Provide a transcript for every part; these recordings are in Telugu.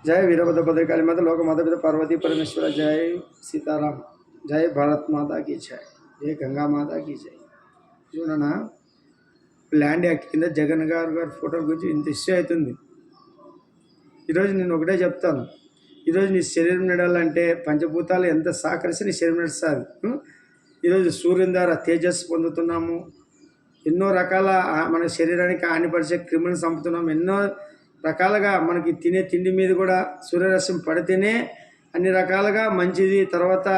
जय वीरभद्र भद्रकाली माता लोक माता पिता पार्वती परमेश्वर जय सीताराम जय भारत माता की जय जय गंगा माता की जय చూడనా ల్యాండ్ యాక్ట్ కింద జగన్ గారి ఫోటో గురించి ఇంత ఇష్యూ అవుతుంది. ఈరోజు నేను ఒకటే చెప్తాను. ఈరోజు నీ శరీరం నడాలంటే పంచభూతాలు ఎంత సహకరిస్తే నీ శరీరం నడుస్తుంది. ఈరోజు సూర్యుని ద్వారా తేజస్సు పొందుతున్నాము. ఎన్నో రకాల మన శరీరానికి హానిపరిచే క్రిములను చంపుతున్నాం. ఎన్నో రకాలుగా మనకి తినే తిండి మీద కూడా సూర్యరశ్మి పడితేనే అన్ని రకాలుగా మంచిది. తర్వాత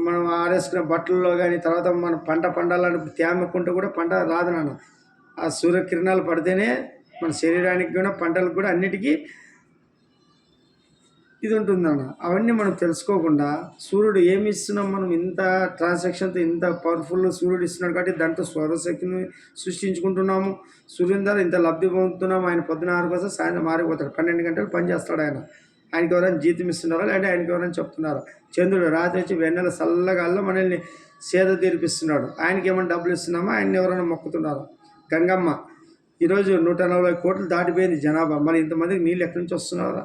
మనం ఆరేసుకున్న బట్టల్లో కానీ తర్వాత మన పంట పండాలని తేమకుంటే కూడా పంట రాదు నాన్న. ఆ సూర్యకిరణాలు పడితేనే మన శరీరానికి కూడా పంటలకు కూడా అన్నిటికీ ఇది ఉంటుందన్న. అవన్నీ మనం తెలుసుకోకుండా సూర్యుడు ఏమి ఇస్తున్నాం, మనం ఇంత ట్రాన్సాక్షన్తో ఇంత పవర్ఫుల్ సూర్యుడు ఇస్తున్నాడు కాబట్టి దాంట్లో సౌరశక్తిని సృష్టించుకుంటున్నాము. సూర్యుని ద్వారా ఇంత లబ్ధి పొందుతున్నాము. ఆయన పొద్దున 6 కోసం సాయంత్రం మారిపోతాడు. 12 గంటలు పనిచేస్తాడు ఆయన. ఆయనకి ఎవరైనా జీతం ఇస్తున్నారా లేదంటే ఆయనకి ఎవరైనా చెప్తున్నారా? చంద్రుడు రాత్రి వచ్చి వెన్నెల చల్లగాల్లో మనల్ని సేద తీర్పిస్తున్నాడు. ఆయనకి ఏమైనా డబ్బులు ఇస్తున్నామా? ఆయన్ని ఎవరైనా మొక్కుతున్నారా? గంగమ్మ ఈరోజు 140 కోట్లు దాటిపోయింది జనాభా. మరి ఇంతమందికి నీళ్ళు ఎక్కడి నుంచి వస్తున్నారా?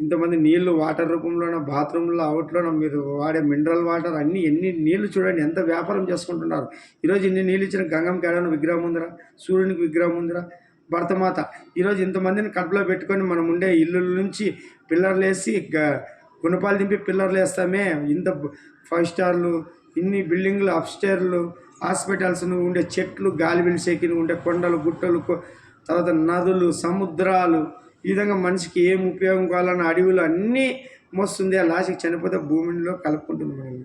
ఇంతమంది నీళ్లు వాటర్ రూపంలోనో బాత్రూంలో అవుట్లోనో మీరు వాడే మినరల్ వాటర్ అన్నీ ఎన్ని నీళ్లు చూడండి ఎంత వ్యాపారం చేసుకుంటున్నారు. ఈరోజు ఇన్ని నీళ్ళు ఇచ్చిన గంగమ్మ కేడను విగ్రహం ఉందిరా, సూర్యునికి విగ్రహం ఉందిరా, భరతమాత. ఈరోజు ఇంతమందిని కడుపులో పెట్టుకొని మనం ఉండే ఇల్లుల నుంచి పిల్లర్లు వేసి గుణపాలు దింపి పిల్లర్లు వేస్తామే. ఇంత 5 స్టార్లు ఇన్ని బిల్డింగ్లు అప్స్టేర్లు హాస్పిటల్స్ ఉండే చెట్లు గాలి పిలిచేకి ఉండే కొండలు గుట్టలు తర్వాత నదులు సముద్రాలు ఈ విధంగా మనిషికి ఏం ఉపయోగం కావాలన్న అడవులు అన్నీ మోస్తుంది. ఆ లాస్ట్కి చనిపోతే భూమిలో కలుపుకుంటుంది మనల్ని.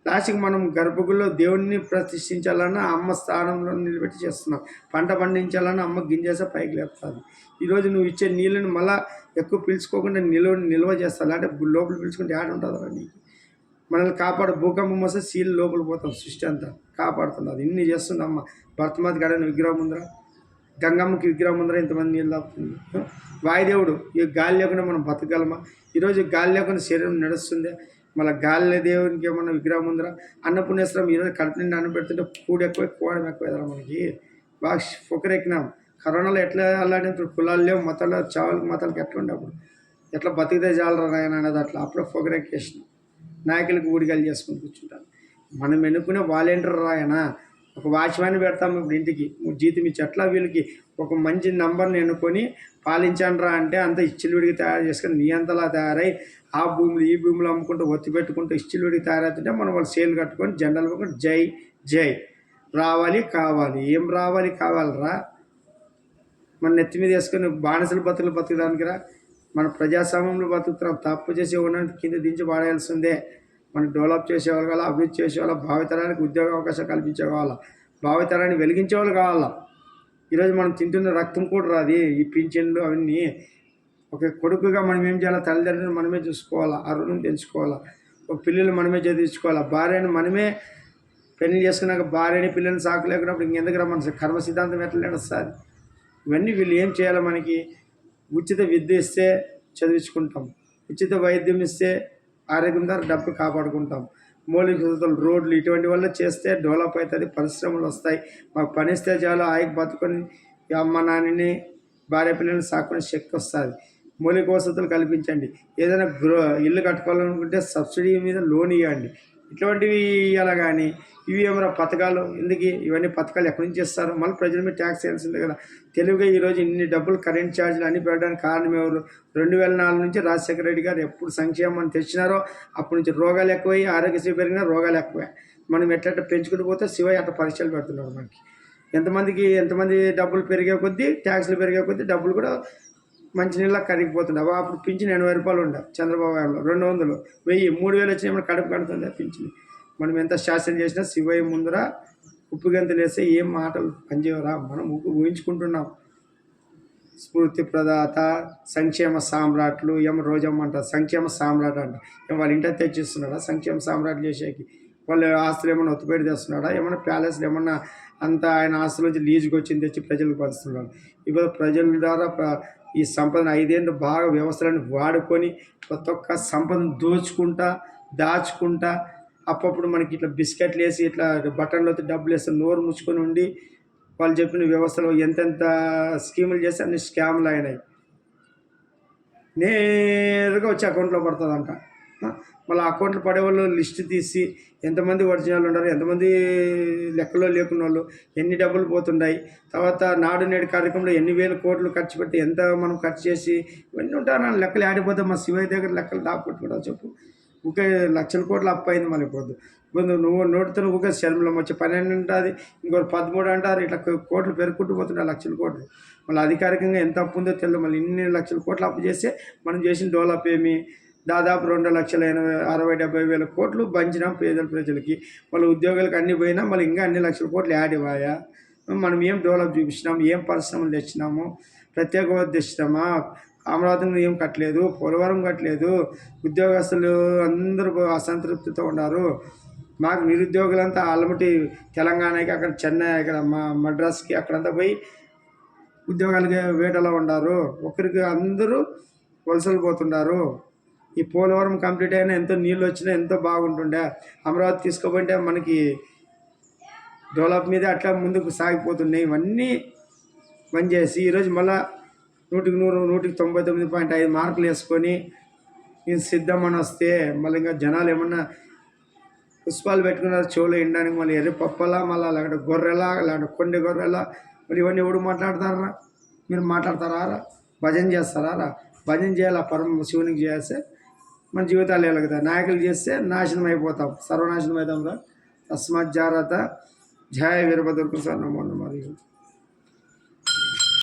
లాస్ట్కి మనం గర్భగుడిలో దేవుడిని ప్రతిష్ఠించాలన్నా అమ్మ స్థానంలో నిలబెట్టి చేస్తున్నాం. పంట పండించాలన్నా అమ్మ గింజేసే పైకి లేపుతుంది. ఈరోజు నువ్వు ఇచ్చే నీళ్ళని మళ్ళీ ఎక్కువ పీల్చుకోకుండా నిల్వ చేస్తాను. అంటే లోపల పీల్చుకుంటే యాడ్ ఉంటుందా నీకు? మనల్ని కాపాడు. భూకంపం వస్తే సీల్ లోపల పోతాం. సృష్టి అంతా కాపాడుతున్నది. ఇన్ని చేస్తుంది అమ్మ. భరతమాత గడని విగ్రహం ఉందిరా, గంగమ్మకి విగ్రహం ఉందిరా, ఇంతమంది నీళ్ళు తాపుతుంది. వాయుదేవుడు ఈ గాలి లేకుండా మనం బతకగలమా? ఈరోజు గాలి లేకుండా శరీరం నడుస్తుంది. మళ్ళీ గాలి దేవునికి ఏమన్నా విగ్రహం ఉందిరా? అన్నపుణ్యేశ్వరం ఈరోజు కడుపు నిండి అన్నం పెడుతుంటే కూడి ఎక్కువ కోవడం ఎక్కువ ఎదరా మనకి. బాగా పొకరెక్కినాం. కరోనాలో ఎట్లా అల్లాడినప్పుడు కులాలు లేవు, మతాలు చావులకు మతాలకు ఎట్లా ఉండే అప్పుడు ఎట్లా బతికితే చాలరా నాయన అనేది అట్లా అప్పుడే పొగరెక్కేసినాం. నాయకులకు ఊడిగాలు చేసుకుని కూర్చుంటాను. మనం ఎన్నుకునే వాలంటీర్ రాయన ఒక వాచ్మ్యాన్ పెడతాము. ఇప్పుడు ఇంటికి జీతం ఇచ్చి అట్లా వీళ్ళకి ఒక మంచి నంబర్ని ఎన్నుకొని పాలించండిరా అంటే అంత ఇచ్చిలుడికి తయారు చేసుకొని నీ అంతలా తయారై ఆ భూములు ఈ భూములు అమ్ముకుంటూ ఒత్తి పెట్టుకుంటూ ఇచ్చిలుడికి తయారవుతుంటే మనం వాళ్ళు సేలు కట్టుకొని జెండాలు పట్టుకొని జై జై రావాలి కావాలి. ఏం రావాలి కావాలరా? మన నెత్తి మీద వేసుకొని బానిసలు బతుకుదానికి రా. మన ప్రజాస్వామ్యంలో బతుకుతున్నాం. తప్పు చేసే ఉన్నది కింద దించి పాడేయాల్సిందే. మనకు డెవలప్ చేసేవాళ్ళు కావాలా, అభివృద్ధి చేసేవాళ్ళ, భావితరానికి ఉద్యోగ అవకాశం కల్పించే కావాలా, భావితరాన్ని వెలిగించే వాళ్ళు కావాలా. ఈరోజు మనం తింటున్న రక్తం కూడా రాది. ఈ పింఛన్లు అవన్నీ ఒక కొడుకుగా మనం ఏం చేయాలా? తల్లిదండ్రులను మనమే చూసుకోవాలా, అరుణం తెంచుకోవాలా, ఒక పిల్లలు మనమే చదివించుకోవాలా, భార్యను మనమే పెళ్లి చేసుకున్నాక భార్యని పిల్లల్ని సాకు లేకున్నప్పుడు ఇంకెందుకు మన కర్మ సిద్ధాంతం ఎట్లా నడుస్తుంది? ఇవన్నీ వీళ్ళు ఏం చేయాలి? మనకి ఉచిత విద్య ఇస్తే చదివించుకుంటాం, ఉచిత వైద్యం ఇస్తే ఆరోగ్యం ద్వారా డబ్బు కాపాడుకుంటాం, మౌలిక వసతులు రోడ్లు ఇటువంటి వల్ల చేస్తే డెవలప్ అవుతుంది, పరిశ్రమలు వస్తాయి. మాకు పనిస్తే చాలు ఆయకు బతుకొని అమ్మ నాన్నని భార్య పిల్లల్ని సాకునే శక్తి వస్తుంది. మౌలిక వసతులు కల్పించండి. ఏదైనా ఇల్లు కట్టుకోవాలనుకుంటే సబ్సిడీ మీద లోన్ ఇవ్వండి. ఇటువంటివి ఇవ్వాలి. కానీ ఇవి ఏమైనా పథకాలు ఎందుకు? ఇవన్నీ పథకాలు ఎక్కడి నుంచి ఇస్తారు? మళ్ళీ ప్రజల మీద ట్యాక్స్ వేయాల్సిందే కదా. తెలుగుగా ఈరోజు ఇన్ని డబ్బులు కరెంట్ ఛార్జీలు అన్నీ పెట్టడానికి కారణం ఎవరు? 2004 నుంచి రాజశేఖర రెడ్డి గారు ఎప్పుడు సంక్షేమాన్ని తెచ్చినారో అప్పటి నుంచి రోగాలు ఎక్కువై, ఆరోగ్యశ్రీ పెరిగినా రోగాలు ఎక్కువే. మనం ఎట్లా పెంచుకుంటూ పోతే శివయ్య అట్లా పరీక్షలు పెడుతున్నాడు మనకి. ఎంతమంది డబ్బులు పెరిగే కొద్దీ, ట్యాక్స్లు పెరిగే కొద్దీ డబ్బులు కూడా మంచినీళ్ళ కరిగిపోతుండే. అప్పుడు పింఛన్ 80 రూపాయలు ఉండే చంద్రబాబు గారిలో, 200, 1000, 3000 వచ్చినా మనం కడుపు కడుతుంది పింఛన్. మనం ఎంత శాసనం చేసినా శివయ్య ముందర ఉప్పుగంతులు వేస్తే ఏం మాటలు పనిచేయరా? మనం ఊహించుకుంటున్నాం. స్ఫూర్తి ప్రదాత, సంక్షేమ సామ్రాట్లు, రోజమ్మ అంటారు సంక్షేమ సామ్రాట్ అంట. వాళ్ళ ఇంట తెచ్చిస్తున్నాడా సంక్షేమ సామ్రాట్ చేసేకి? వాళ్ళు ఆస్తులు ఏమన్నా ఒత్తిపెట్టి తెస్తున్నాడా? ఏమన్నా ప్యాలెస్లు ఏమన్నా అంతా ఆయన ఆస్తుల నుంచి లీజుకి వచ్చింది తెచ్చి ప్రజలకు పంచుతున్నాడు. ఇప్పుడు ప్రజల ద్వారా ఈ సంపదను 5 ఏళ్ళు బాగా వ్యవస్థలను వాడుకొని ప్రతి ఒక్క సంపదను దాచుకుంటా అప్పుడప్పుడు మనకి ఇట్లా బిస్కెట్లు వేసి ఇట్లా బటన్లో డబ్బులు వేస్తే నోరు ముచ్చుకొని ఉండి వాళ్ళు చెప్పిన వ్యవస్థలో ఎంతెంత స్కీములు చేస్తే అన్ని స్కామ్లు అయినాయి. నేరుగా వచ్చి అకౌంట్లో పడుతుందంట. మళ్ళీ అకౌంట్లో పడే వాళ్ళు లిస్ట్ తీసి ఎంతమంది ఒరిజినల్ ఉన్నారు, ఎంతమంది లెక్కలో లేకున్న వాళ్ళు, ఎన్ని డబ్బులు పోతున్నాయి, తర్వాత నాడు నేడు కార్యక్రమంలో ఎన్ని వేల కోట్లు ఖర్చు పెట్టి ఎంత మనం ఖర్చు చేసి ఇవన్నీ ఉంటాను. లెక్కలు ఆడిపోతే మా శివయ్య దగ్గర లెక్కలు దాపుకుంటున్నా చెప్పు. ఊకే లక్షల కోట్లు అప్పు అయింది మళ్ళీ ఇప్పుడు. ఇప్పుడు నువ్వు నోటితో ఊకే శర్మలం వచ్చి 12 ఉంటుంది, ఇంకోటి 13 అంటారు. ఇట్లా కోట్లు పెరుగుకుంటూ పోతుంటాయి, లక్షల కోట్లు. మళ్ళీ అధికారికంగా ఎంత అప్పు ఉందో తెలియదు. మళ్ళీ ఇన్ని లక్షల కోట్లు అప్పు చేస్తే మనం చేసిన డెవలప్ ఏమి? దాదాపు 2,60,70,000 కోట్లు పంచినాం పేదల ప్రజలకి. మళ్ళీ ఉద్యోగాలకు అన్నీ పోయినా మళ్ళీ ఇంకా అన్ని లక్షల కోట్లు యాడ్ ఇవ్వాయా? మనం ఏం డెవలప్ చూపించినాము, ఏం పరిశ్రమలు తెచ్చినాము, ప్రత్యేక హోదా తెచ్చినామా, అమరావతిని ఏం కట్టలేదు, పోలవరం కట్టలేదు, ఉద్యోగస్తులు అందరూ అసంతృప్తితో ఉన్నారు. మాకు నిరుద్యోగులంతా ఆల్మటి తెలంగాణకి, అక్కడ చెన్నై, ఇక్కడ మద్రాస్కి అక్కడంతా పోయి ఉద్యోగాలకి వేటలో ఉన్నారు. ఒకరికి అందరూ వలసలు పోతున్నారు. ఈ పోలవరం కంప్లీట్ అయినా ఎంతో నీళ్ళు వచ్చినా ఎంతో బాగుంటుండే. అమరావతి తీసుకోపోయింటే మనకి డెవలప్ మీద అట్లా ముందుకు సాగిపోతున్నాయి. ఇవన్నీ బంద్ చేసి ఈరోజు మళ్ళీ 100కి 100, 100కి 99.5 మార్కులు వేసుకొని నేను సిద్ధమని వస్తే మళ్ళీ ఇంకా జనాలు ఏమన్నా పుష్పాలు పెట్టుకున్నారు చెవులు ఎండడానికి, మళ్ళీ ఎర్రి పప్పలా, మళ్ళీ లేకపోతే గొర్రెలా, లేకపోతే కొండ గొర్రెలా, మరి ఇవన్నీ ఎవడు మాట్లాడతారా? మీరు మాట్లాడతారా? భజన చేస్తారా? భజన చేయాలి, పరమ శివునికి చేస్తే మన జీవితాలు వెలుగుతాయి. నాయకులు చేస్తే నాశనం అయిపోతాం, సర్వనాశనం అవుతాం. తస్మాత్ జాగ్రత్త. జయ వీరభద్ర కృష్ణ నమో నమః.